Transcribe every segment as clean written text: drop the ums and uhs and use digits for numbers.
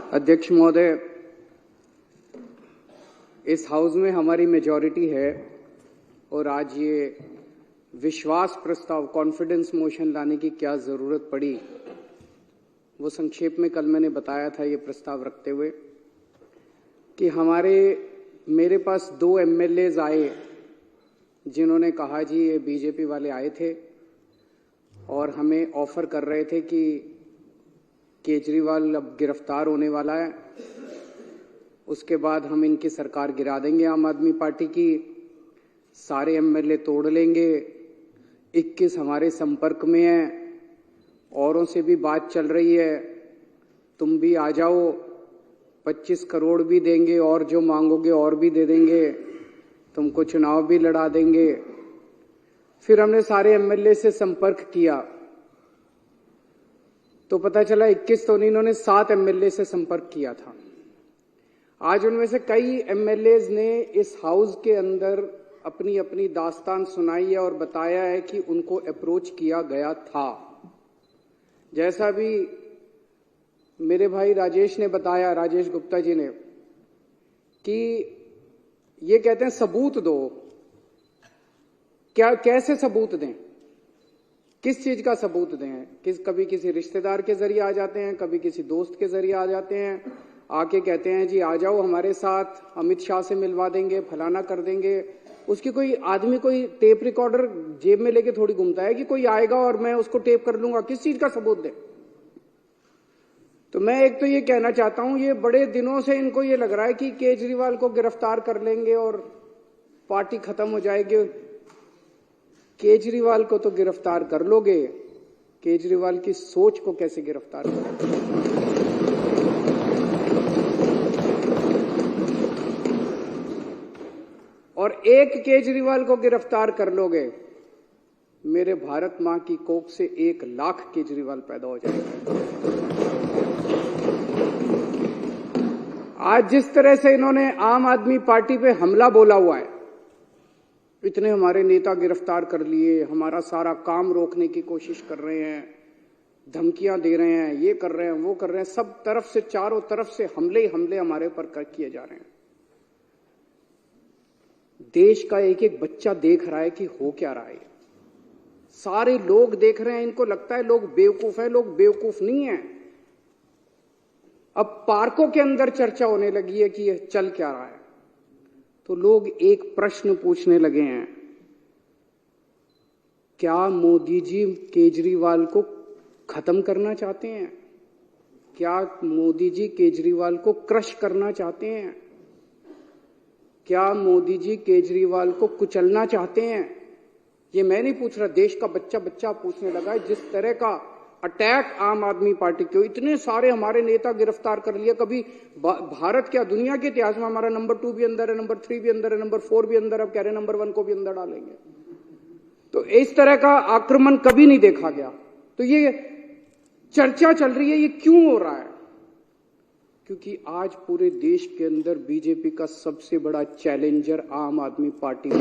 अध्यक्ष महोदय, इस हाउस में हमारी मेजॉरिटी है और आज ये विश्वास प्रस्ताव कॉन्फिडेंस मोशन लाने की क्या जरूरत पड़ी, वो संक्षेप में कल मैंने बताया था ये प्रस्ताव रखते हुए कि मेरे पास 2 एमएलएज आए जिन्होंने कहा जी ये बीजेपी वाले आए थे और हमें ऑफर कर रहे थे कि केजरीवाल अब गिरफ्तार होने वाला है, उसके बाद हम इनकी सरकार गिरा देंगे आम आदमी पार्टी की, सारे एमएलए तोड़ लेंगे, 21 हमारे संपर्क में हैं, औरों से भी बात चल रही है, तुम भी आ जाओ, 25 करोड़ भी देंगे और जो मांगोगे और भी दे देंगे, तुमको चुनाव भी लड़ा देंगे। फिर हमने सारे एमएलए से संपर्क किया तो पता चला 21 तो नहीं, इन्होंने 7 एमएलए से संपर्क किया था। आज उनमें से कई एमएलएज ने इस हाउस के अंदर अपनी अपनी दास्तान सुनाई है और बताया है कि उनको अप्रोच किया गया था। जैसा भी मेरे भाई राजेश ने बताया, राजेश गुप्ता जी ने, कि ये कहते हैं सबूत दो। कैसे सबूत दें? किस चीज का सबूत दें? कभी किसी रिश्तेदार के जरिए आ जाते हैं, कभी किसी दोस्त के जरिए आ जाते हैं, आके कहते हैं जी आ जाओ हमारे साथ, अमित शाह से मिलवा देंगे, फलाना कर देंगे। उसकी कोई आदमी कोई टेप रिकॉर्डर जेब में लेके थोड़ी घूमता है कि कोई आएगा और मैं उसको टेप कर लूंगा। किस चीज का सबूत दें? तो मैं एक तो ये कहना चाहता हूं, ये बड़े दिनों से इनको ये लग रहा है कि केजरीवाल को गिरफ्तार कर लेंगे और पार्टी खत्म हो जाएगी। केजरीवाल को तो गिरफ्तार कर लोगे, केजरीवाल की सोच को कैसे गिरफ्तार करोगे? और एक केजरीवाल को गिरफ्तार कर लोगे, मेरे भारत मां की कोख से 1 लाख केजरीवाल पैदा हो जाएगा। आज जिस तरह से इन्होंने आम आदमी पार्टी पे हमला बोला हुआ है, इतने हमारे नेता गिरफ्तार कर लिए, हमारा सारा काम रोकने की कोशिश कर रहे हैं, धमकियां दे रहे हैं, ये कर रहे हैं, वो कर रहे हैं, सब तरफ से, चारों तरफ से हमले ही हमले हमारे ऊपर किए जा रहे हैं। देश का एक एक बच्चा देख रहा है कि हो क्या रहा है। सारे लोग देख रहे हैं, इनको लगता है लोग बेवकूफ हैं, लोग बेवकूफ नहीं है। अब पार्कों के अंदर चर्चा होने लगी है कि यह चल क्या रहा है, तो लोग एक प्रश्न पूछने लगे हैं, क्या मोदी जी केजरीवाल को खत्म करना चाहते हैं? क्या मोदी जी केजरीवाल को क्रश करना चाहते हैं? क्या मोदी जी केजरीवाल को कुचलना चाहते हैं? ये मैं नहीं पूछ रहा, देश का बच्चा बच्चा पूछने लगा है। जिस तरह का अटैक आम आदमी पार्टी के, इतने सारे हमारे नेता गिरफ्तार कर लिया, कभी भारत क्या दुनिया के इतिहास में हमारा नंबर 2 भी अंदर है, नंबर 3 भी अंदर है, नंबर 4 भी अंदर, अब कह रहे नंबर 1 को भी अंदर डालेंगे। तो इस तरह का आक्रमण कभी नहीं देखा गया। तो ये चर्चा चल रही है, ये क्यों हो रहा है? क्योंकि आज पूरे देश के अंदर बीजेपी का सबसे बड़ा चैलेंजर आम आदमी पार्टी है।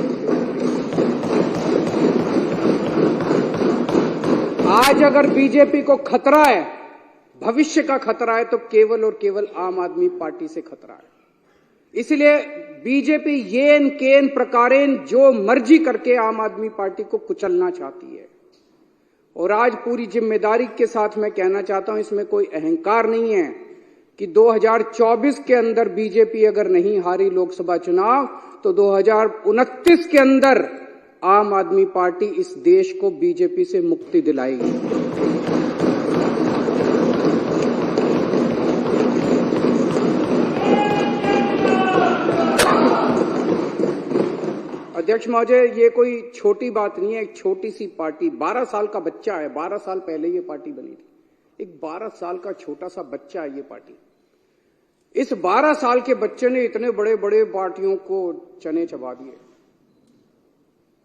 आज अगर बीजेपी को खतरा है, भविष्य का खतरा है, तो केवल और केवल आम आदमी पार्टी से खतरा है। इसलिए बीजेपी येन केन प्रकारेन जो मर्जी करके आम आदमी पार्टी को कुचलना चाहती है। और आज पूरी जिम्मेदारी के साथ मैं कहना चाहता हूं, इसमें कोई अहंकार नहीं है कि 2024 के अंदर बीजेपी अगर नहीं हारी लोकसभा चुनाव, तो 2029 के अंदर आम आदमी पार्टी इस देश को बीजेपी से मुक्ति दिलाएगी। अध्यक्ष महोदय, ये कोई छोटी बात नहीं है। एक छोटी सी पार्टी, 12 साल का बच्चा है, 12 साल पहले ये पार्टी बनी थी। एक 12 साल का छोटा सा बच्चा है ये पार्टी। इस 12 साल के बच्चे ने इतने बड़े बड़े पार्टियों को चने चबा दिए।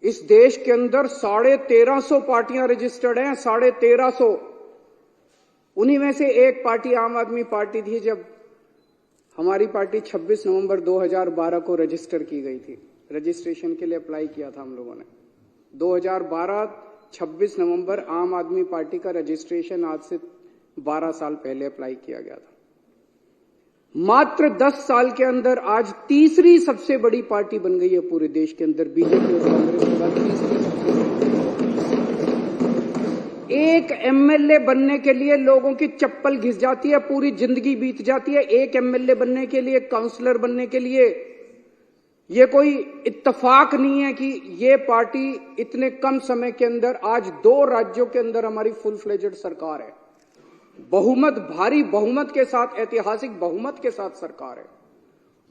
इस देश के अंदर 1350 पार्टियां रजिस्टर्ड हैं, 1350। उन्हीं में से एक पार्टी आम आदमी पार्टी थी। जब हमारी पार्टी 26 नवंबर 2012 को रजिस्टर की गई थी, रजिस्ट्रेशन के लिए अप्लाई किया था हम लोगों ने। 2012 26 नवंबर आम आदमी पार्टी का रजिस्ट्रेशन आज से 12 साल पहले अप्लाई किया गया था। मात्र 10 साल के अंदर आज तीसरी सबसे बड़ी पार्टी बन गई है पूरे देश के अंदर। बीजेपी और कांग्रेस के बाद तीसरी सबसे बड़ी। एक एमएलए बनने के लिए लोगों की चप्पल घिस जाती है, पूरी जिंदगी बीत जाती है एक एमएलए बनने के लिए, काउंसलर बनने के लिए। ये कोई इत्तेफाक नहीं है कि ये पार्टी इतने कम समय के अंदर आज 2 राज्यों के अंदर हमारी फुल फ्लेजेड सरकार है, बहुमत, भारी बहुमत के साथ, ऐतिहासिक बहुमत के साथ सरकार है।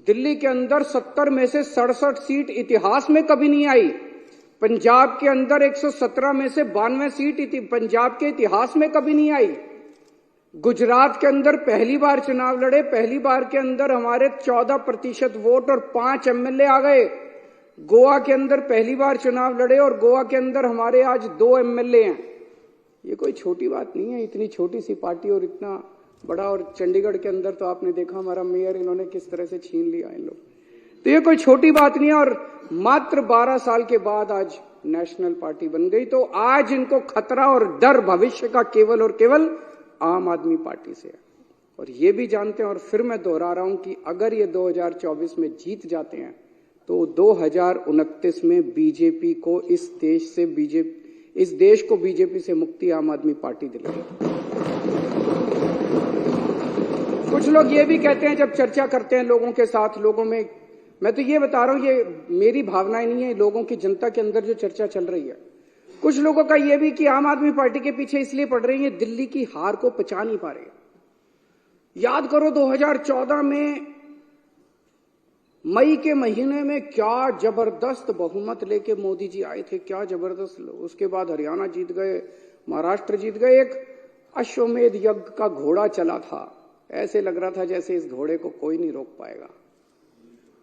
दिल्ली के अंदर 70 में से 67 सीट इतिहास में कभी नहीं आई। पंजाब के अंदर 117 में से 92 सीट पंजाब के इतिहास में कभी नहीं आई। गुजरात के अंदर पहली बार चुनाव लड़े, पहली बार के अंदर हमारे 14% वोट और 5 एमएलए आ गए। गोवा के अंदर पहली बार चुनाव लड़े और गोवा के अंदर हमारे आज 2 एमएलए हैं। ये कोई छोटी बात नहीं है, इतनी छोटी सी पार्टी और इतना बड़ा। और चंडीगढ़ के अंदर तो आपने देखा हमारा मेयर इन्होंने किस तरह से छीन लिया इन लोग। तो ये कोई छोटी बात नहीं है। और मात्र 12 साल के बाद आज नेशनल पार्टी बन गई। तो आज इनको खतरा और डर भविष्य का केवल और केवल आम आदमी पार्टी से है। और ये भी जानते हैं, और फिर मैं दोहरा रहा हूं कि अगर ये 2024 में जीत जाते हैं तो 2029 में बीजेपी को इस देश को बीजेपी से मुक्ति आम आदमी पार्टी दिलाएगी। कुछ लोग ये भी कहते हैं जब चर्चा करते हैं लोगों के साथ, लोगों में, मैं तो ये बता रहा हूं, ये मेरी भावनाएं नहीं है, लोगों की, जनता के अंदर जो चर्चा चल रही है। कुछ लोगों का ये भी कि आम आदमी पार्टी के पीछे इसलिए पड़ रही है, दिल्ली की हार को पचा नहीं पा रहे। याद करो 2014 में मई के महीने में क्या जबरदस्त बहुमत लेके मोदी जी आए थे, क्या जबरदस्त। उसके बाद हरियाणा जीत गए, महाराष्ट्र जीत गए। एक अश्वमेध यज्ञ का घोड़ा चला था, ऐसे लग रहा था जैसे इस घोड़े को कोई नहीं रोक पाएगा।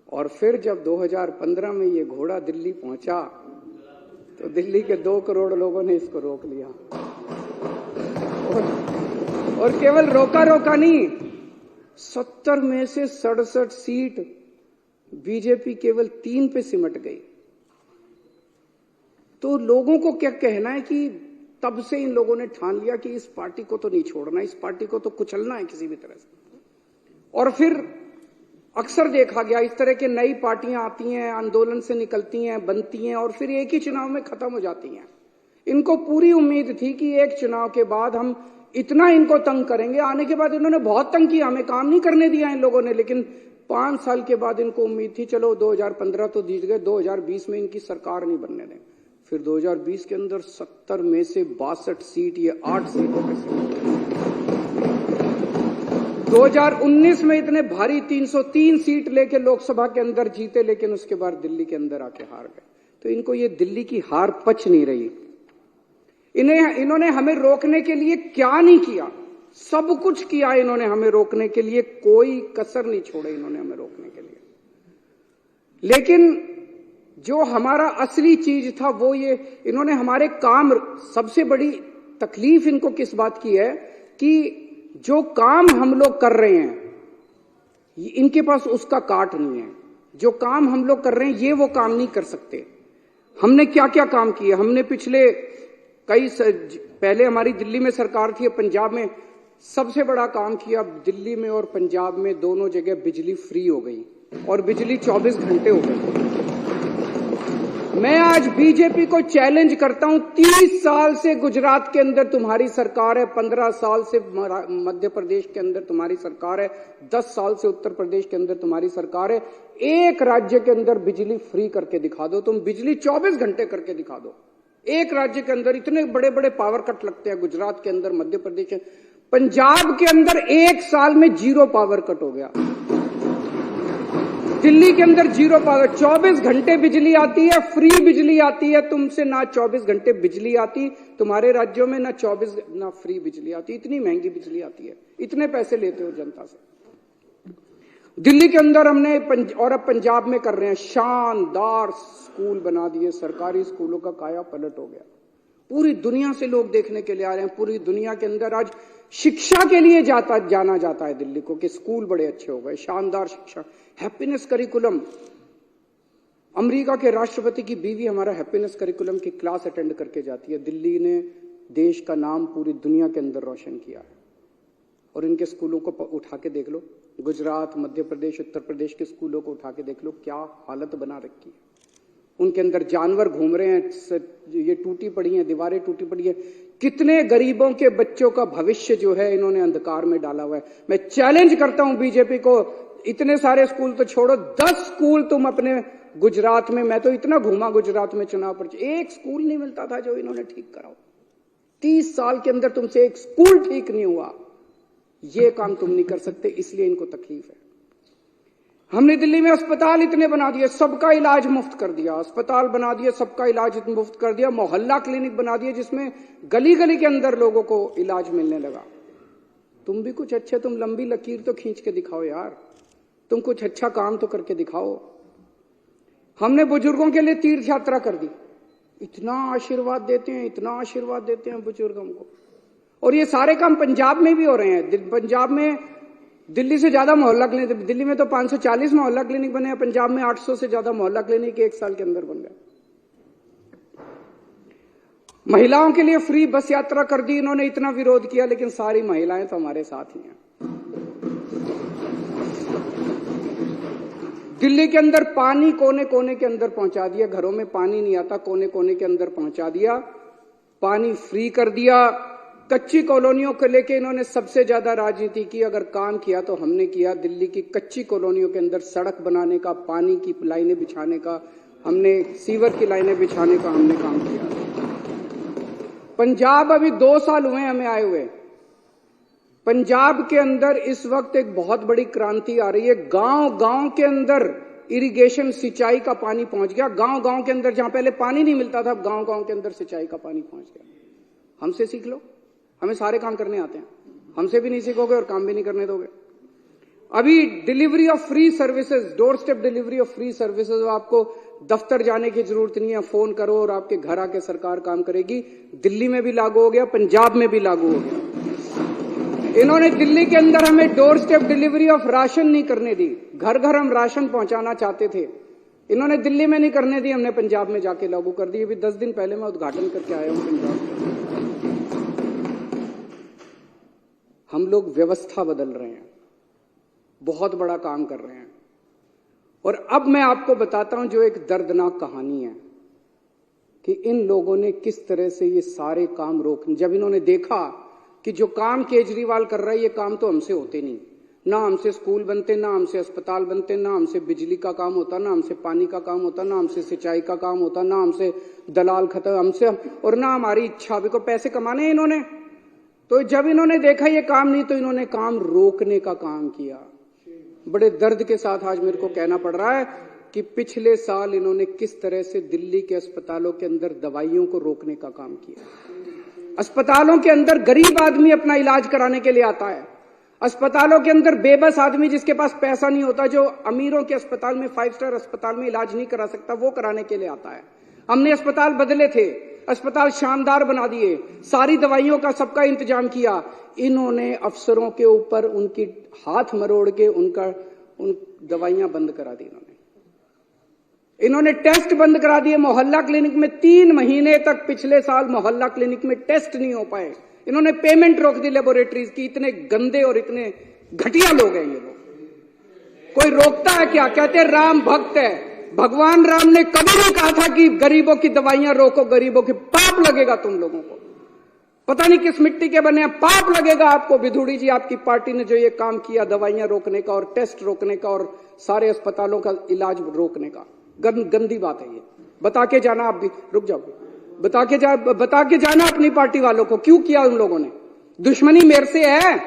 और फिर जब 2015 में ये घोड़ा दिल्ली पहुंचा तो दिल्ली के 2 करोड़ लोगों ने इसको रोक लिया। और केवल रोका नहीं, 70 में से 67 सीट बीजेपी केवल 3 पे सिमट गई। तो लोगों को क्या कहना है कि तब से इन लोगों ने ठान लिया कि इस पार्टी को तो नहीं छोड़ना, इस पार्टी को तो कुचलना है किसी भी तरह से। और फिर अक्सर देखा गया इस तरह के नई पार्टियां आती हैं, आंदोलन से निकलती हैं, बनती हैं और फिर एक ही चुनाव में खत्म हो जाती हैं। इनको पूरी उम्मीद थी कि एक चुनाव के बाद हम इतना इनको तंग करेंगे। आने के बाद इन्होंने बहुत तंग किया, हमें काम नहीं करने दिया इन लोगों ने। लेकिन 5 साल के बाद इनको उम्मीद थी चलो 2015 तो जीत गए, 2020 में इनकी सरकार नहीं बनने दें। फिर 2020 के अंदर 70 में से 62 सीट, ये 8 सीटों पे से 2019 में इतने भारी 303 सीट लेके लोकसभा के अंदर जीते, लेकिन उसके बाद दिल्ली के अंदर आके हार गए। तो इनको ये दिल्ली की हार पच नहीं रही। इन्होंने हमें रोकने के लिए क्या नहीं किया, सब कुछ किया इन्होंने हमें रोकने के लिए, कोई कसर नहीं छोड़े इन्होंने हमें रोकने के लिए। लेकिन जो हमारा असली चीज था वो ये, इन्होंने हमारे काम, सबसे बड़ी तकलीफ इनको किस बात की है कि जो काम हम लोग कर रहे हैं इनके पास उसका काट नहीं है। जो काम हम लोग कर रहे हैं ये वो काम नहीं कर सकते। हमने क्या क्या काम किए, हमने पिछले पहले हमारी दिल्ली में सरकार थी, पंजाब में सबसे बड़ा काम किया। दिल्ली में और पंजाब में दोनों जगह बिजली फ्री हो गई और बिजली 24 घंटे हो गई। मैं आज बीजेपी को चैलेंज करता हूं, 30 साल से गुजरात के अंदर तुम्हारी सरकार है, 15 साल से मध्य प्रदेश के अंदर तुम्हारी सरकार है, 10 साल से उत्तर प्रदेश के अंदर तुम्हारी सरकार है। एक राज्य के अंदर बिजली फ्री करके दिखा दो, तुम बिजली 24 घंटे करके दिखा दो। एक राज्य के अंदर इतने बड़े बड़े पावर कट लगते हैं, गुजरात के अंदर, मध्य प्रदेश, पंजाब के अंदर 1 साल में 0 पावर कट हो गया। दिल्ली के अंदर 0 पावर, 24 घंटे बिजली आती है, फ्री बिजली आती है। तुमसे ना 24 घंटे बिजली आती, तुम्हारे राज्यों में ना 24 ना फ्री बिजली आती। इतनी महंगी बिजली आती है, इतने पैसे लेते हो जनता से। दिल्ली के अंदर हमने और अब पंजाब में कर रहे हैं, शानदार स्कूल बना दिए, सरकारी स्कूलों का काया पलट हो गया। पूरी दुनिया से लोग देखने के लिए आ रहे हैं। पूरी दुनिया के अंदर आज शिक्षा के लिए जाना जाता है दिल्ली को कि स्कूल बड़े अच्छे हो गए, शानदार शिक्षा, हैप्पीनेस करिकुलम। अमेरिका के राष्ट्रपति की बीवी हमारा हैप्पीनेस करिकुलम की क्लास अटेंड करके जाती है। दिल्ली ने देश का नाम पूरी दुनिया के अंदर रोशन किया है। और इनके स्कूलों को उठा के देख लो, गुजरात, मध्य प्रदेश, उत्तर प्रदेश के स्कूलों को उठा के देख लो, क्या हालत बना रखी है। उनके अंदर जानवर घूम रहे हैं, ये टूटी पड़ी हैं, दीवारें टूटी पड़ी है। कितने गरीबों के बच्चों का भविष्य जो है इन्होंने अंधकार में डाला हुआ है। मैं चैलेंज करता हूं बीजेपी को, इतने सारे स्कूल तो छोड़ो, 10 स्कूल तुम अपने गुजरात में, मैं तो इतना घूमा गुजरात में चुनाव पर, एक स्कूल नहीं मिलता था जो इन्होंने ठीक कराओ। 30 साल के अंदर तुमसे एक स्कूल ठीक नहीं हुआ। ये काम तुम नहीं कर सकते, इसलिए इनको तकलीफ है। हमने दिल्ली में अस्पताल इतने बना दिए, सबका इलाज मुफ्त कर दिया, अस्पताल बना दिए, सबका इलाज मुफ्त कर दिया, मोहल्ला क्लिनिक बना दिए जिसमें गली गली के अंदर लोगों को इलाज मिलने लगा। तुम भी कुछ अच्छे, तुम लंबी लकीर तो खींच के दिखाओ यार, तुम कुछ अच्छा काम तो करके दिखाओ। हमने बुजुर्गों के लिए तीर्थ यात्रा कर दी, इतना आशीर्वाद देते हैं, इतना आशीर्वाद देते हैं बुजुर्गों को। और ये सारे काम पंजाब में भी हो रहे हैं। पंजाब में दिल्ली से ज्यादा मोहल्ला क्लिनिक, दिल्ली में तो 540 मोहल्ला क्लिनिक बने हैं, पंजाब में 800 से ज्यादा मोहल्ला क्लिनिक 1 साल के अंदर बन गए। महिलाओं के लिए फ्री बस यात्रा कर दी इन्होंने, इतना विरोध किया, लेकिन सारी महिलाएं तो हमारे साथ ही हैं। दिल्ली के अंदर पानी कोने कोने के अंदर पहुंचा दिया, घरों में पानी नहीं आता, कोने कोने के अंदर पहुंचा दिया, पानी फ्री कर दिया। कच्ची कॉलोनियों को लेके इन्होंने सबसे ज्यादा राजनीति की, अगर काम किया तो हमने किया। दिल्ली की कच्ची कॉलोनियों के अंदर सड़क बनाने का, पानी की लाइनें बिछाने का, हमने सीवर की लाइनें बिछाने का हमने काम किया। पंजाब अभी 2 साल हुए हमें आए हुए, पंजाब के अंदर इस वक्त एक बहुत बड़ी क्रांति आ रही है। गांव गांव के अंदर इरिगेशन, सिंचाई का पानी पहुंच गया। गांव गांव के अंदर जहां पहले पानी नहीं मिलता था, अब गांव गांव के अंदर सिंचाई का पानी पहुंच गया। हमसे सीख लो, हमें सारे काम करने आते हैं, हमसे भी नहीं सीखोगे और काम भी नहीं करने दोगे। अभी delivery of free services, door step delivery of free services, आपको दफ्तर जाने की जरूरत नहीं है, फोन करो और आपके घर आके सरकार काम करेगी। दिल्ली में भी लागू हो गया, पंजाब में भी लागू हो गया। इन्होंने दिल्ली के अंदर हमें door step delivery of ration नहीं करने दी, घर घर हम राशन पहुंचाना चाहते थे, इन्होंने दिल्ली में नहीं करने दी, हमने पंजाब में जाके लागू कर दी। अभी 10 दिन पहले मैं उद्घाटन करके आया हूं पंजाब में। हम लोग व्यवस्था बदल रहे हैं, बहुत बड़ा काम कर रहे हैं। और अब मैं आपको बताता हूं जो एक दर्दनाक कहानी है कि इन लोगों ने किस तरह से ये सारे काम रोक, जब इन्होंने देखा कि जो काम केजरीवाल कर रहा है ये काम तो हमसे होते नहीं, ना हमसे स्कूल बनते, ना हमसे अस्पताल बनते, ना हमसे बिजली का काम होता, ना हमसे पानी का काम होता, ना हमसे सिंचाई का काम होता, ना हमसे दलाल खत्म, हमसे और ना हमारी इच्छा, अभी को पैसे कमाने हैं इन्होंने। तो जब इन्होंने देखा ये काम नहीं, तो इन्होंने काम रोकने का काम किया। बड़े दर्द के साथ आज मेरे को कहना पड़ रहा है कि पिछले साल इन्होंने किस तरह से दिल्ली के अस्पतालों के अंदर दवाइयों को रोकने का काम किया। अस्पतालों के अंदर गरीब आदमी अपना इलाज कराने के लिए आता है, अस्पतालों के अंदर बेबस आदमी जिसके पास पैसा नहीं होता, जो अमीरों के अस्पताल में, 5 स्टार अस्पताल में इलाज नहीं करा सकता, वो कराने के लिए आता है। हमने अस्पताल बदले थे, अस्पताल शानदार बना दिए, सारी दवाइयों का सबका इंतजाम किया। इन्होंने अफसरों के ऊपर उनकी हाथ मरोड़ के उन दवाइयां बंद करा दी। इन्होंने टेस्ट बंद करा दिए। मोहल्ला क्लिनिक में 3 महीने तक पिछले साल मोहल्ला क्लिनिक में टेस्ट नहीं हो पाए। इन्होंने पेमेंट रोक दी लेबोरेटरीज की। इतने गंदे और इतने घटिया लोग हैं ये लोग। कोई रोकता है क्या? कहते हैं राम भक्त है। भगवान राम ने कभी नहीं कहा था कि गरीबों की दवाइयां रोको, गरीबों के पाप लगेगा तुम लोगों को। पता नहीं किस मिट्टी के बने हैं, पाप लगेगा आपको। विधुड़ी जी, आपकी पार्टी ने जो ये काम किया दवाइयां रोकने का और टेस्ट रोकने का और सारे अस्पतालों का इलाज रोकने का, गंदी बात है ये। बता के जाना, आप भी रुक जाओ, बता के जाना अपनी पार्टी वालों को क्यों किया उन लोगों ने। दुश्मनी मेरे से है,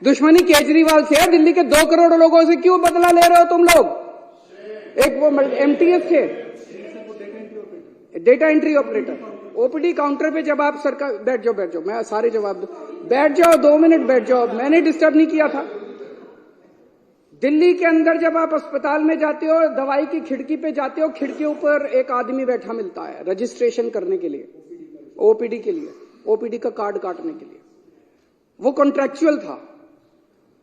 दुश्मनी केजरीवाल से है। दिल्ली के 2 करोड़ लोगों से क्यों बदला ले रहे हो तुम लोग? एक वो एमटीएस थे, data entry operator, OPD counter पे जब आप सरकार, बैठ जाओ, मैं सारे जवाब दूं, बैठ जाओ 2 मिनट बैठ जाओ, मैंने डिस्टर्ब नहीं किया था। दिल्ली के अंदर जब आप अस्पताल में जाते हो, दवाई की खिड़की पे जाते हो, खिड़की ऊपर एक आदमी बैठा मिलता है रजिस्ट्रेशन करने के लिए, ओपीडी के लिए, ओपीडी का कार्ड काटने के लिए। वो कॉन्ट्रैक्चुअल था,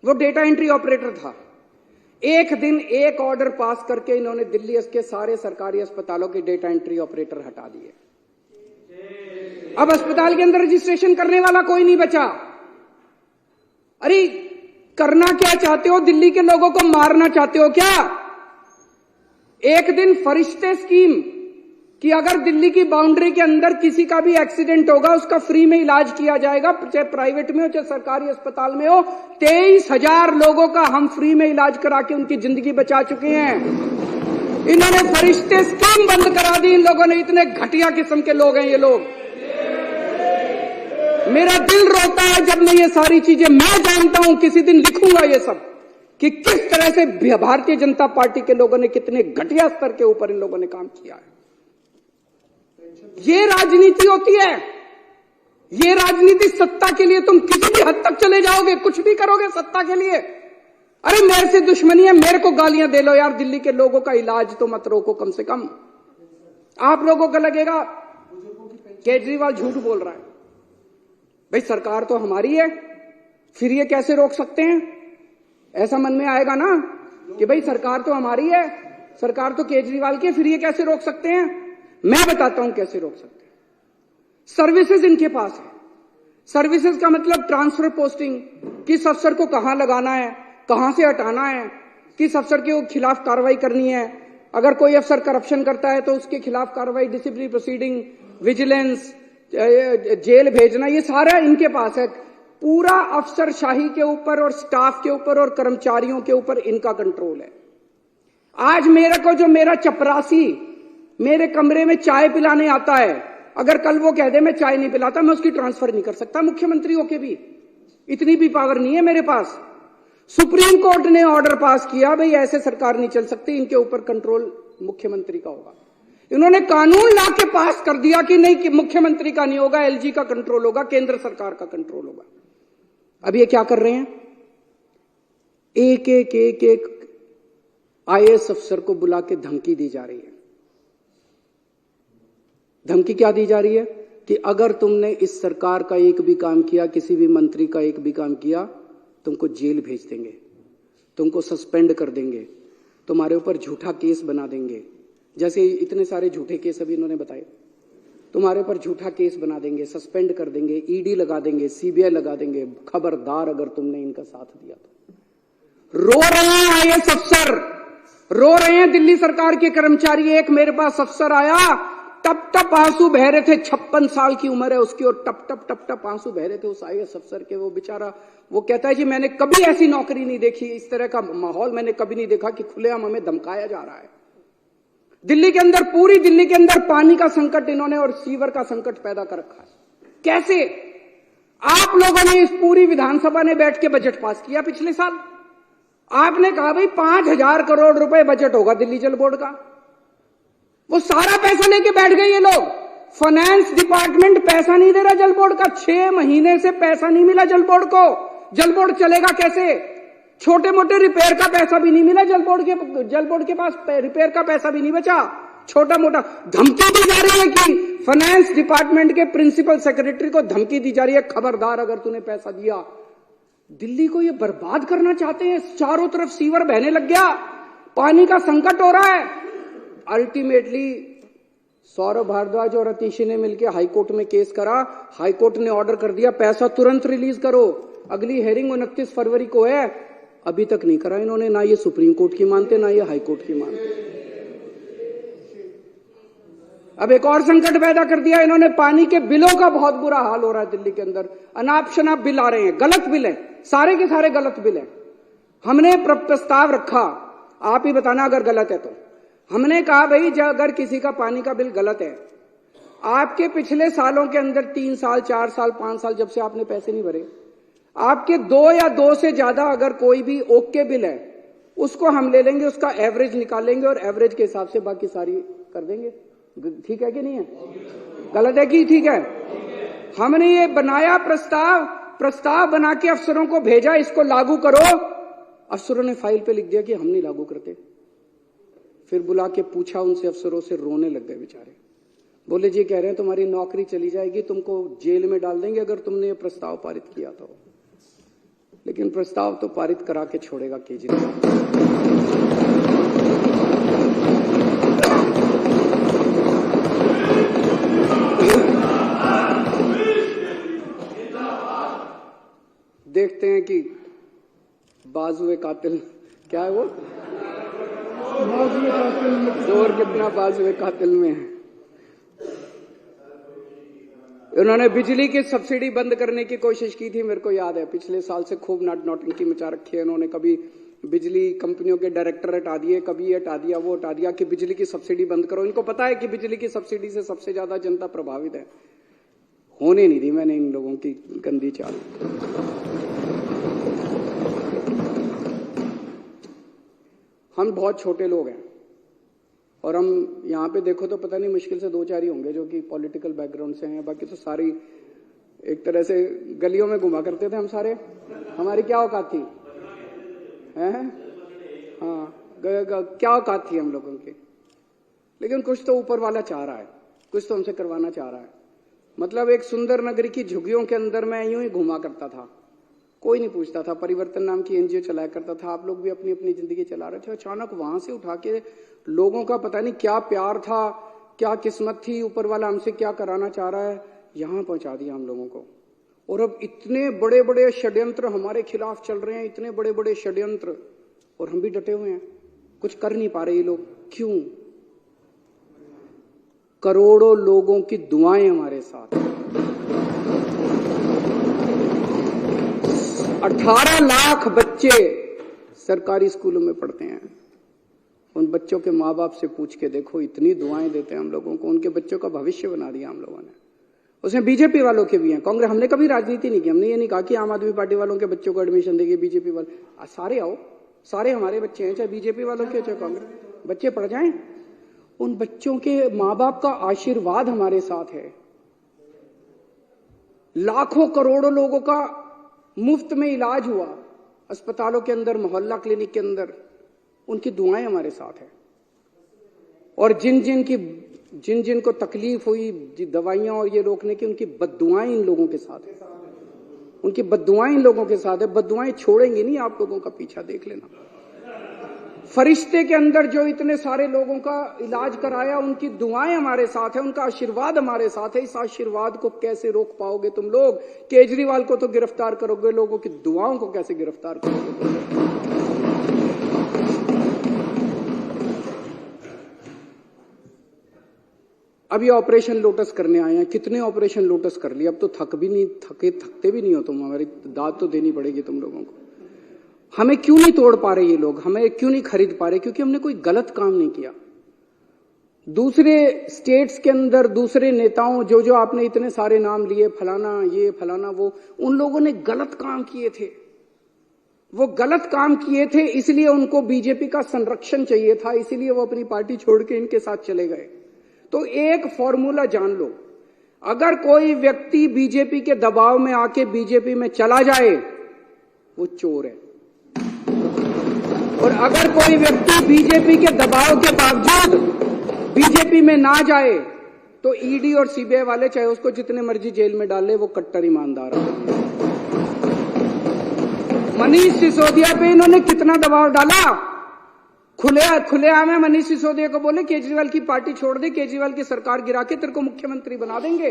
वो डेटा एंट्री ऑपरेटर था। एक दिन एक ऑर्डर पास करके इन्होंने दिल्ली के सारे सरकारी अस्पतालों के डेटा एंट्री ऑपरेटर हटा दिए। अब अस्पताल के अंदर रजिस्ट्रेशन करने वाला कोई नहीं बचा। अरे करना क्या चाहते हो? दिल्ली के लोगों को मारना चाहते हो क्या? एक दिन फरिश्ते स्कीम कि अगर दिल्ली की बाउंड्री के अंदर किसी का भी एक्सीडेंट होगा उसका फ्री में इलाज किया जाएगा, चाहे प्राइवेट में हो चाहे सरकारी अस्पताल में हो। 23,000 लोगों का हम फ्री में इलाज करा के उनकी जिंदगी बचा चुके हैं। इन्होंने फरिश्ते स्कीम बंद करा दी। इन लोगों ने, इतने घटिया किस्म के लोग हैं ये लोग। मेरा दिल रोता है जब मैं ये सारी चीजें, मैं जानता हूं किसी दिन लिखूंगा ये सब कि किस तरह से भारतीय जनता पार्टी के लोगों ने कितने घटिया स्तर के ऊपर इन लोगों ने काम किया है। ये राजनीति होती है। ये राजनीति सत्ता के लिए तुम किसी भी हद तक चले जाओगे, कुछ भी करोगे सत्ता के लिए। अरे मेरे से दुश्मनी है, मेरे को गालियां दे लो यार, दिल्ली के लोगों का इलाज तो मत रोको कम से कम। आप लोगों को लगेगा केजरीवाल झूठ बोल रहा है। भाई सरकार तो हमारी है, फिर ये कैसे रोक सकते हैं? ऐसा मन में आएगा ना कि भाई सरकार तो हमारी है, सरकार तो केजरीवाल की है, फिर ये कैसे रोक सकते हैं? मैं बताता हूं कैसे रोक सकते हैं। सर्विसेज इनके पास है। सर्विसेज का मतलब ट्रांसफर पोस्टिंग, किस अफसर को कहां लगाना है, कहां से हटाना है, किस अफसर के खिलाफ कार्रवाई करनी है। अगर कोई अफसर करप्शन करता है तो उसके खिलाफ कार्रवाई, डिसिप्लिनरी प्रोसीडिंग, विजिलेंस, जेल भेजना, ये सारा इनके पास है। पूरा अफसरशाही के ऊपर और स्टाफ के ऊपर और कर्मचारियों के ऊपर इनका कंट्रोल है। आज मेरे को जो मेरा चपरासी मेरे कमरे में चाय पिलाने आता है, अगर कल वो कह दे मैं चाय नहीं पिलाता, मैं उसकी ट्रांसफर नहीं कर सकता मुख्यमंत्री होके भी। इतनी भी पावर नहीं है मेरे पास। सुप्रीम कोर्ट ने ऑर्डर पास किया, भाई ऐसे सरकार नहीं चल सकती, इनके ऊपर कंट्रोल मुख्यमंत्री का होगा। इन्होंने कानून ला के पास कर दिया कि नहीं, कि मुख्यमंत्री का नहीं होगा, एलजी का कंट्रोल होगा, केंद्र सरकार का कंट्रोल होगा। अब ये क्या कर रहे हैं? एक एक एक एक आईएएस अफसर को बुला के धमकी दी जा रही है। धमकी क्या दी जा रही है? कि अगर तुमने इस सरकार का एक भी काम किया, किसी भी मंत्री का एक भी काम किया, तुमको जेल भेज देंगे, तुमको सस्पेंड कर देंगे, तुम्हारे ऊपर झूठा केस बना देंगे। जैसे इतने सारे झूठे केस अभी इन्होंने बताए, तुम्हारे ऊपर झूठा केस बना देंगे, सस्पेंड कर देंगे, ईडी लगा देंगे, सीबीआई लगा देंगे। खबरदार अगर तुमने इनका साथ दिया तो। रो रहे हैं आईएएस अफसर, रो रहे हैं दिल्ली सरकार के कर्मचारी। एक मेरे पास अफसर आया, टप टप आंसू बह रहे थे, 56 साल की उम्र है उसकी, और टप टप आंसू बह रहे थे उस आईएएस अफसर के। वो बेचारा, वो कहता है कि मैंने कभी ऐसी नौकरी नहीं देखी, इस तरह का माहौल मैंने कभी नहीं देखा कि खुलेआम हमें धमकाया जा रहा है। दिल्ली के अंदर, पूरी दिल्ली के अंदर पानी का संकट इन्होंने और सीवर का संकट पैदा कर रखा है। कैसे? आप लोगों ने इस पूरी विधानसभा ने बैठ के बजट पास किया पिछले साल। आपने कहा भाई 5,000 करोड़ रुपए बजट होगा दिल्ली जल बोर्ड का। वो सारा पैसा लेके बैठ गए ये लोग। फाइनेंस डिपार्टमेंट पैसा नहीं दे रहा जल बोर्ड का। 6 महीने से पैसा नहीं मिला जल बोर्ड को। जल बोर्ड चलेगा कैसे? छोटे मोटे रिपेयर का पैसा भी नहीं मिला जल बोर्ड के पास रिपेयर का पैसा भी नहीं बचा। छोटा मोटा धमकी दी जा रही है कि फाइनेंस डिपार्टमेंट के प्रिंसिपल सेक्रेटरी को धमकी दी जा रही है, खबरदार अगर तूने पैसा दिया। दिल्ली को ये बर्बाद करना चाहते हैं। चारों तरफ सीवर बहने लग गया, पानी का संकट हो रहा है। अल्टीमेटली सौरभ भारद्वाज और अतीशी ने मिलकर हाईकोर्ट में केस करा। हाईकोर्ट ने ऑर्डर कर दिया पैसा तुरंत रिलीज करो। अगली हेयरिंग 29 फरवरी को है, अभी तक नहीं करा इन्होंने। ना ये सुप्रीम कोर्ट की मानते, ना ये हाईकोर्ट की मानते। अब एक और संकट पैदा कर दिया इन्होंने। पानी के बिलों का बहुत बुरा हाल हो रहा है दिल्ली के अंदर। अनाप शनाप बिल आ रहे हैं, गलत बिल है, सारे के सारे गलत बिल है। हमने प्रस्ताव रखा, आप ही बताना अगर गलत है तो। हमने कहा भाई अगर किसी का पानी का बिल गलत है, आपके पिछले सालों के अंदर 3 साल 4 साल 5 साल जब से आपने पैसे नहीं भरे, आपके 2 या 2 से ज्यादा अगर कोई भी ओके बिल है, उसको हम ले लेंगे, उसका एवरेज निकालेंगे और एवरेज के हिसाब से बाकी सारी कर देंगे। ठीक है कि नहीं है? गलत है कि ठीक है? हमने ये बनाया प्रस्ताव बना के अफसरों को भेजा, इसको लागू करो। अफसरों ने फाइल पे लिख दिया कि हम नहीं लागू करते। फिर बुला के पूछा उनसे, अफसरों से, रोने लग गए बेचारे। बोले जी कह रहे हैं तुम्हारी नौकरी चली जाएगी, तुमको जेल में डाल देंगे अगर तुमने ये प्रस्ताव पारित किया तो। लेकिन प्रस्ताव तो पारित करा के छोड़ेगा केजरीवाल। देखते हैं कि बाजुए कातिल, क्या है वो? जोर कितना बाजुए कातिल में है। उन्होंने बिजली की सब्सिडी बंद करने की कोशिश की थी, मेरे को याद है। पिछले साल से खूब नौटंकी मचा रखी है इन्होंने। कभी बिजली कंपनियों के डायरेक्टर हटा दिए, कभी ये हटा दिया, वो हटा दिया कि बिजली की सब्सिडी बंद करो। इनको पता है कि बिजली की सब्सिडी से सबसे ज्यादा जनता प्रभावित है। होने नहीं दी मैंने इन लोगों की गंदी चाल। हम बहुत छोटे लोग हैं और हम यहाँ पे देखो तो पता नहीं मुश्किल से 2-4 ही होंगे जो कि पॉलिटिकल बैकग्राउंड से हैं। बाकी तो सारी एक तरह से गलियों में घुमा करते थे हम सारे। हमारी क्या औकात थी? हैं? हाँ, क्या औकात थी हम लोगों की? लेकिन कुछ तो ऊपर वाला चाह रहा है, कुछ तो हमसे करवाना चाह रहा है। मतलब एक सुंदर नगरी की झुग्गियों के अंदर मैं यूं ही घुमा करता था, कोई नहीं पूछता था। परिवर्तन नाम की एनजीओ चलाया करता था, आप लोग भी अपनी अपनी जिंदगी चला रहे थे। अचानक वहां से उठा के लोगों का पता नहीं क्या प्यार था, क्या किस्मत थी, ऊपर वाला हमसे क्या कराना चाह रहा है, यहां पहुंचा दिया हम लोगों को। और अब इतने बड़े बड़े षड्यंत्र हमारे खिलाफ चल रहे हैं, इतने बड़े बड़े षड्यंत्र, और हम भी डटे हुए हैं, कुछ कर नहीं पा रहे ये लोग। क्यों? करोड़ों लोगों की दुआएं हमारे साथ। 18 लाख बच्चे सरकारी स्कूलों में पढ़ते हैं। उन बच्चों के माँ बाप से पूछ के देखो, इतनी दुआएं देते हैं हम लोगों को। उनके बच्चों का भविष्य बना दिया हम लोगों ने। उसमें बीजेपी वालों के भी हैं, कांग्रेस। हमने कभी राजनीति नहीं की, हमने ये नहीं कहा कि आम आदमी पार्टी वालों के बच्चों को एडमिशन देंगे, बीजेपी वाले। सारे आओ, सारे हमारे बच्चे हैं, चाहे बीजेपी वालों के चाहे कांग्रेस। बच्चे पढ़ जाएं। उन बच्चों के माँ बाप का आशीर्वाद हमारे साथ है। लाखों करोड़ों लोगों का मुफ्त में इलाज हुआ अस्पतालों के अंदर, मोहल्ला क्लिनिक के अंदर। उनकी दुआएं हमारे साथ है। और जिन जिन को तकलीफ हुई दवाइयां और ये रोकने की, उनकी बद्दुआएं इन लोगों के साथ है। उनकी बद्दुआएं इन लोगों के साथ है। बद्दुआएं छोड़ेंगी नहीं आप लोगों का पीछा, देख लेना। फरिश्ते के अंदर जो इतने सारे लोगों का इलाज कराया, उनकी दुआएं हमारे साथ है, उनका आशीर्वाद हमारे साथ है। इस आशीर्वाद को कैसे रोक पाओगे तुम लोग? केजरीवाल को तो गिरफ्तार करोगे, लोगों की दुआओं को कैसे गिरफ्तार करोगे? अब ये ऑपरेशन लोटस करने आए हैं। कितने ऑपरेशन लोटस कर लिए? अब तो थकते भी नहीं हो तुम। हमारी दाद तो देनी पड़ेगी तुम लोगों को। हमें क्यों नहीं तोड़ पा रहे ये लोग? हमें क्यों नहीं खरीद पा रहे? क्योंकि हमने कोई गलत काम नहीं किया। दूसरे स्टेट्स के अंदर दूसरे नेताओं, जो आपने इतने सारे नाम लिए, फलाना ये फलाना वो, उन लोगों ने गलत काम किए थे। वो गलत काम किए थे, इसलिए उनको बीजेपी का संरक्षण चाहिए था, इसीलिए वो अपनी पार्टी छोड़ के इनके साथ चले गए। तो एक फॉर्मूला जान लो, अगर कोई व्यक्ति बीजेपी के दबाव में आके बीजेपी में चला जाए, वो चोर है। और अगर कोई व्यक्ति बीजेपी के दबाव के बावजूद बीजेपी में ना जाए, तो ईडी और सीबीआई वाले चाहे उसको जितने मर्जी जेल में डाले, वो कट्टर ईमानदार है। मनीष सिसोदिया पे इन्होंने कितना दबाव डाला। खुलेआम है मनीष सिसोदिया को बोले केजरीवाल की पार्टी छोड़ दे, केजरीवाल की सरकार गिरा के तेरे को मुख्यमंत्री बना देंगे।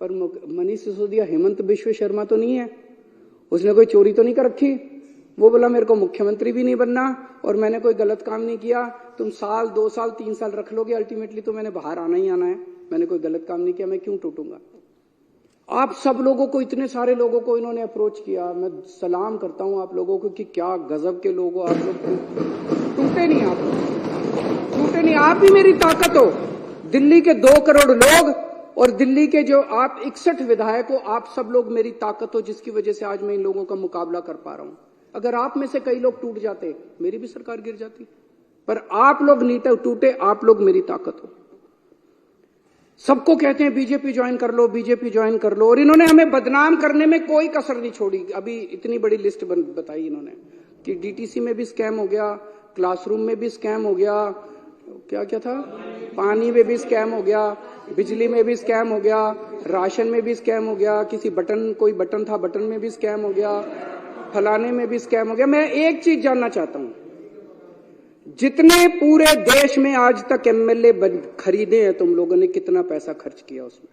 पर मनीष सिसोदिया हेमंत बिश्व शर्मा तो नहीं है, उसने कोई चोरी तो नहीं कर रखी। वो बोला मेरे को मुख्यमंत्री भी नहीं बनना और मैंने कोई गलत काम नहीं किया। तुम 1 साल 2 साल 3 साल रख लोगे, अल्टीमेटली तो मैंने बाहर आना ही आना है। मैंने कोई गलत काम नहीं किया, मैं क्यों टूटूंगा? आप सब लोगों को, इतने सारे लोगों को इन्होंने अप्रोच किया। मैं सलाम करता हूं आप लोगों को कि क्या गजब के लोग हो आप लोग। टूटे नहीं, आप टूटे नहीं। आप ही मेरी ताकत हो। दिल्ली के 2 करोड़ लोग और दिल्ली के जो आप 61 विधायक हो, आप सब लोग मेरी ताकत हो, जिसकी वजह से आज मैं इन लोगों का मुकाबला कर पा रहा हूं। अगर आप में से कई लोग टूट जाते, मेरी भी सरकार गिर जाती। पर आप लोग नहीं टूटे, आप लोग मेरी ताकत हो। सबको कहते हैं बीजेपी ज्वाइन कर लो, बीजेपी ज्वाइन कर लो, और इन्होंने हमें बदनाम करने में कोई कसर नहीं छोड़ी। अभी इतनी बड़ी लिस्ट बताई इन्होंने कि डीटीसी में भी स्कैम हो गया, क्लासरूम में भी स्कैम हो गया, क्या क्या था, पानी में भी स्कैम हो गया, बिजली में भी स्कैम हो गया, राशन में भी स्कैम हो गया, किसी बटन, कोई बटन था बटन में भी स्कैम हो गया, फलाने में भी स्कैम हो गया। मैं एक चीज जानना चाहता हूं, जितने पूरे देश में आज तक एमएलए खरीदे हैं तुम लोगों ने, कितना पैसा खर्च किया उसमें?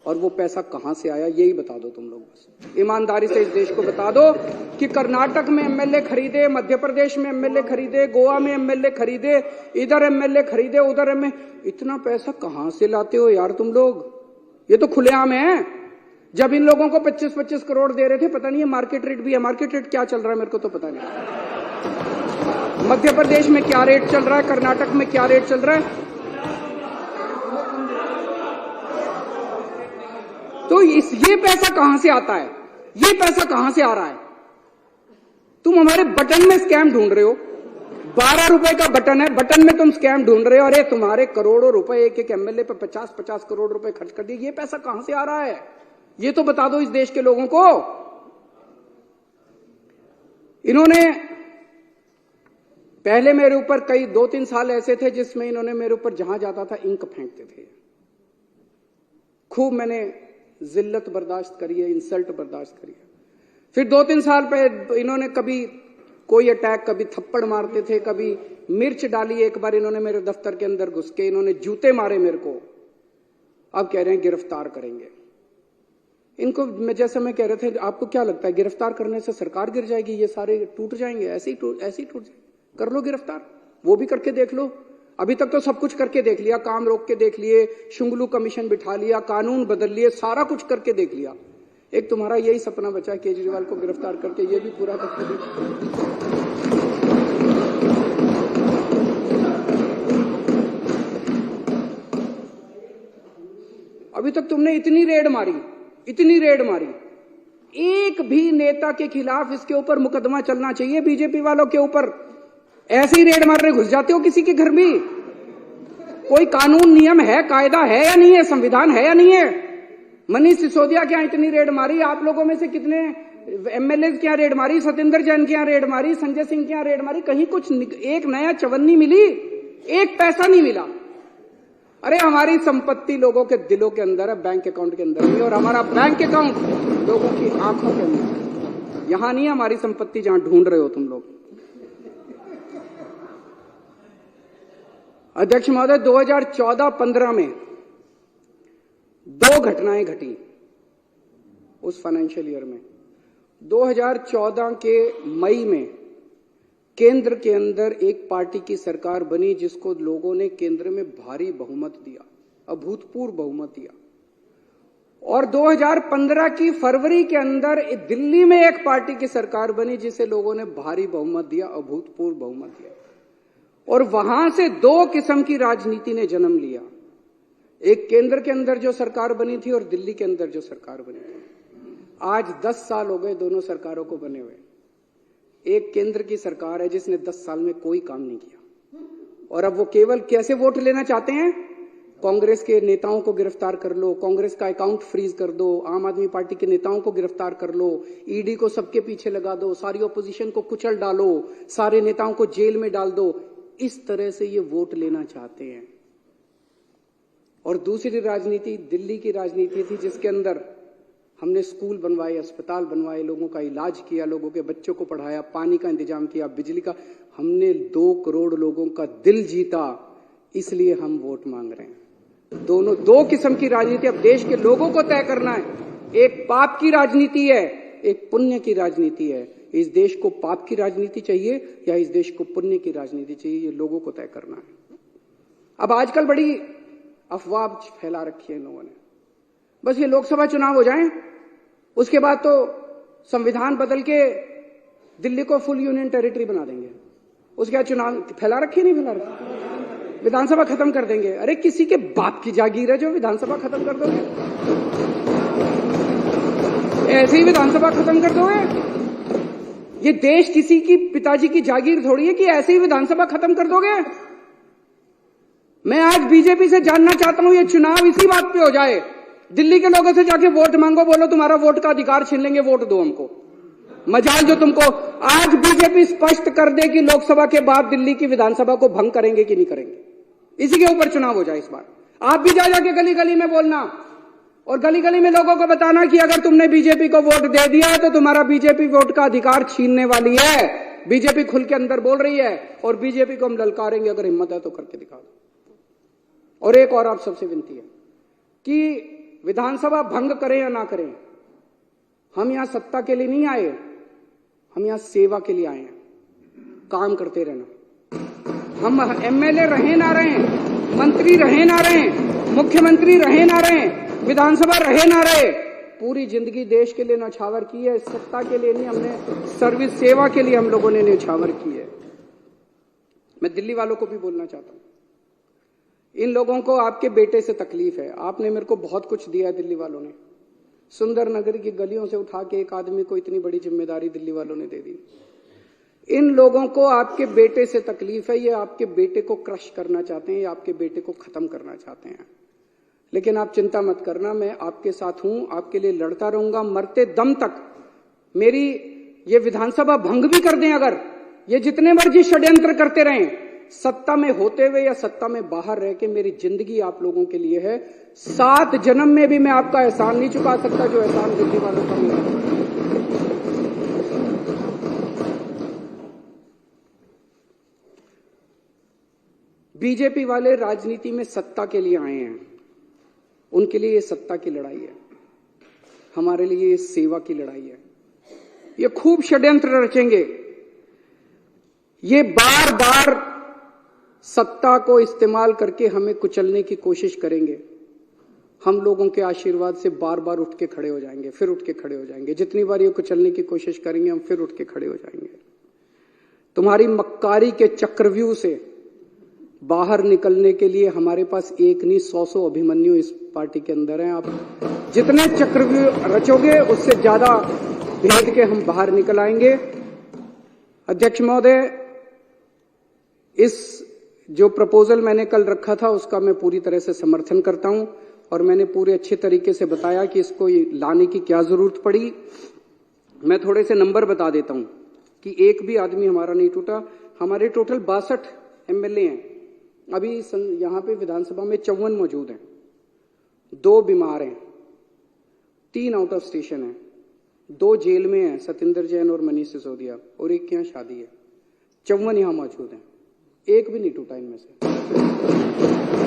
और वो पैसा कहां से आया यही बता दो तुम लोग। बस ईमानदारी से इस देश को बता दो कि कर्नाटक में एमएलए खरीदे, मध्य प्रदेश में एमएलए खरीदे, गोवा में एमएलए खरीदे, इधर एमएलए खरीदे, उधर इतना पैसा कहां से लाते हो यार तुम लोग? ये तो खुलेआम है। जब इन लोगों को 25-25 करोड़ दे रहे थे, पता नहीं है मार्केट रेट भी है, मार्केट रेट क्या चल रहा है मेरे को तो पता नहीं। मध्य प्रदेश में क्या रेट चल रहा है, कर्नाटक में क्या रेट चल रहा है। तो ये पैसा कहां से आता है? ये पैसा कहां से आ रहा है? तुम हमारे बटन में स्कैम ढूंढ रहे हो। 12 रुपए का बटन है, बटन में तुम स्कैम ढूंढ रहे हो। अरे तुम्हारे करोड़ों रुपए एक एक एमएलए पे 50-50 करोड़ रुपए खर्च कर दिए। ये पैसा कहां से आ रहा है? ये तो बता दो इस देश के लोगों को। इन्होंने पहले मेरे ऊपर कई 2-3 साल ऐसे थे जिसमें इन्होंने मेरे ऊपर जहां जाता था इंक फेंकते थे। खूब मैंने जिल्लत बर्दाश्त करी है, इंसल्ट बर्दाश्त करी है। फिर 2-3 साल पे इन्होंने कभी कोई अटैक, कभी थप्पड़ मारते थे, कभी मिर्च डाली। एक बार इन्होंने मेरे दफ्तर के अंदर घुस के इन्होंने जूते मारे मेरे को। अब कह रहे हैं गिरफ्तार करेंगे इनको। मैं कह रहे थे आपको क्या लगता है गिरफ्तार करने से सरकार गिर जाएगी, ये सारे टूट जाएंगे? ऐसे ही टूट जाएंगे। कर लो गिरफ्तार, वो भी करके देख लो। अभी तक तो सब कुछ करके देख लिया, काम रोक के देख लिए, शुंगलू कमीशन बिठा लिया, कानून बदल लिए, सारा कुछ करके देख लिया। एक तुम्हारा यही सपना बचा है केजरीवाल को गिरफ्तार करके, ये भी पूरा करके दे। अभी तक तुमने इतनी रेड मारी, एक भी नेता के खिलाफ इसके ऊपर मुकदमा चलना चाहिए। बीजेपी वालों के ऊपर ऐसे ही रेड मारने घुस जाते हो किसी के घर भी। कोई कानून नियम है, कायदा है या नहीं है, संविधान है या नहीं है? मनीष सिसोदिया के यहां इतनी रेड मारी, आप लोगों में से कितने एमएलए के यहां रेड मारी, सत्येंद्र जैन के यहां रेड मारी, संजय सिंह के यहां रेड मारी, कहीं कुछ एक नया चवन्नी मिली? एक पैसा नहीं मिला। अरे हमारी संपत्ति लोगों के दिलों के अंदर है, बैंक अकाउंट के अंदर नहीं। और हमारा बैंक अकाउंट लोगों की आंखों के अंदर। यहां नहीं है हमारी संपत्ति जहां ढूंढ रहे हो तुम लोग। अध्यक्ष महोदय, 2014-15 में 2 घटनाएं घटी उस फाइनेंशियल ईयर में। 2014 के मई में केंद्र के अंदर एक पार्टी की सरकार बनी जिसको लोगों ने केंद्र में भारी बहुमत दिया, अभूतपूर्व बहुमत दिया। और 2015 की फरवरी के अंदर दिल्ली में एक पार्टी की सरकार बनी जिसे लोगों ने भारी बहुमत दिया, अभूतपूर्व बहुमत दिया। और वहां से 2 किस्म की राजनीति ने जन्म लिया। एक केंद्र के अंदर जो सरकार बनी थी और दिल्ली के अंदर जो सरकार बनी थी। आज 10 साल हो गए दोनों सरकारों को बने हुए। एक केंद्र की सरकार है जिसने 10 साल में कोई काम नहीं किया, और अब वो केवल कैसे वोट लेना चाहते हैं? कांग्रेस के नेताओं को गिरफ्तार कर लो, कांग्रेस का अकाउंट फ्रीज कर दो, आम आदमी पार्टी के नेताओं को गिरफ्तार कर लो, ईडी को सबके पीछे लगा दो, सारी ऑपोजिशन को कुचल डालो, सारे नेताओं को जेल में डाल दो। इस तरह से ये वोट लेना चाहते हैं। और दूसरी राजनीति दिल्ली की राजनीति थी जिसके अंदर हमने स्कूल बनवाए, अस्पताल बनवाए, लोगों का इलाज किया, लोगों के बच्चों को पढ़ाया, पानी का इंतजाम किया, बिजली का। हमने 2 करोड़ लोगों का दिल जीता, इसलिए हम वोट मांग रहे हैं। दोनों 2 किस्म की राजनीति अब देश के लोगों को तय करना है। एक पाप की राजनीति है, एक पुण्य की राजनीति है। इस देश को पाप की राजनीति चाहिए या इस देश को पुण्य की राजनीति चाहिए, ये लोगों को तय करना है। अब आजकल बड़ी अफवाह फैला रखी है इन लोगों ने। बस ये लोकसभा चुनाव हो जाएं, उसके बाद तो संविधान बदल के दिल्ली को फुल यूनियन टेरिटरी बना देंगे। उसके बाद चुनाव फैला रखी नहीं फैला रखी, विधानसभा खत्म कर देंगे। अरे किसी के बाप की जागीर है जो विधानसभा खत्म कर दोगे? ऐसे ही विधानसभा खत्म कर दोगे? ये देश किसी की पिताजी की जागीर थोड़ी है कि ऐसे ही विधानसभा खत्म कर दोगे। मैं आज बीजेपी से जानना चाहता हूं, ये चुनाव इसी बात पे हो जाए, दिल्ली के लोगों से जाके वोट मांगो, बोलो तुम्हारा वोट का अधिकार छीन लेंगे, वोट दो हमको। मजाल जो तुमको। आज बीजेपी स्पष्ट कर दे कि लोकसभा के बाद दिल्ली की विधानसभा को भंग करेंगे कि नहीं करेंगे, इसी के ऊपर चुनाव हो जाए इस बार। आप भी जा जाके गली गली में बोलना और गली गली में लोगों को बताना कि अगर तुमने बीजेपी को वोट दे दिया है तो तुम्हारा बीजेपी वोट का अधिकार छीनने वाली है। बीजेपी खुल के अंदर बोल रही है और बीजेपी को हम ललकारेंगे, अगर हिम्मत है तो करके दिखा दो। और एक और आप सबसे विनती है कि विधानसभा भंग करें या ना करें, हम यहां सत्ता के लिए नहीं आए, हम यहां सेवा के लिए आए हैं, काम करते रहना। हम एमएलए रहे ना रहे, मंत्री रहे ना रहे, मुख्यमंत्री रहे ना रहे, विधानसभा रहे ना रहे, पूरी जिंदगी देश के लिए न्यौछावर की है, सत्ता के लिए नहीं, हमने सर्विस सेवा के लिए हम लोगों ने न्यौछावर की है। मैं दिल्ली वालों को भी बोलना चाहता हूं, इन लोगों को आपके बेटे से तकलीफ है। आपने मेरे को बहुत कुछ दिया है, दिल्ली वालों ने। सुंदर नगर की गलियों से उठा के एक आदमी को इतनी बड़ी जिम्मेदारी दिल्ली वालों ने दे दी। इन लोगों को आपके बेटे से तकलीफ है, ये आपके बेटे को क्रश करना चाहते हैं, ये आपके बेटे को खत्म करना चाहते हैं। लेकिन आप चिंता मत करना, मैं आपके साथ हूं, आपके लिए लड़ता रहूंगा मरते दम तक। मेरी ये विधानसभा भंग भी कर दें, अगर ये जितने मर्जी षड्यंत्र करते रहें, सत्ता में होते हुए या सत्ता में बाहर रह के, मेरी जिंदगी आप लोगों के लिए है। 7 जन्म में भी मैं आपका एहसान नहीं चुका सकता जो एहसान दिल्ली वालों का मेरा है। बीजेपी वाले राजनीति में सत्ता के लिए आए हैं, उनके लिए ये सत्ता की लड़ाई है, हमारे लिए ये सेवा की लड़ाई है। ये खूब षड्यंत्र रचेंगे, ये बार बार सत्ता को इस्तेमाल करके हमें कुचलने की कोशिश करेंगे। हम लोगों के आशीर्वाद से बार बार उठ के खड़े हो जाएंगे, फिर उठ के खड़े हो जाएंगे। जितनी बार ये कुचलने की कोशिश करेंगे, हम फिर उठ के खड़े हो जाएंगे। तुम्हारी मक्कारी के चक्रव्यूह से बाहर निकलने के लिए हमारे पास एक नहीं 100 अभिमन्यु इस पार्टी के अंदर हैं। आप जितने चक्रव्यूह रचोगे, उससे ज्यादा भेद के हम बाहर निकल आएंगे। अध्यक्ष महोदय, इस जो प्रपोजल मैंने कल रखा था उसका मैं पूरी तरह से समर्थन करता हूं, और मैंने पूरे अच्छे तरीके से बताया कि इसको लाने की क्या जरूरत पड़ी। मैं थोड़े से नंबर बता देता हूं कि एक भी आदमी हमारा नहीं टूटा। हमारे टोटल 62 एमएलए हैं, अभी यहां पे विधानसभा में 54 मौजूद हैं। 2 बीमार हैं, 3 आउट ऑफ स्टेशन हैं, 2 जेल में हैं, सतिंदर जैन और मनीष सिसोदिया, और एक के यहां शादी है। 54 यहां मौजूद हैं, एक भी नहीं टूटा इनमें से।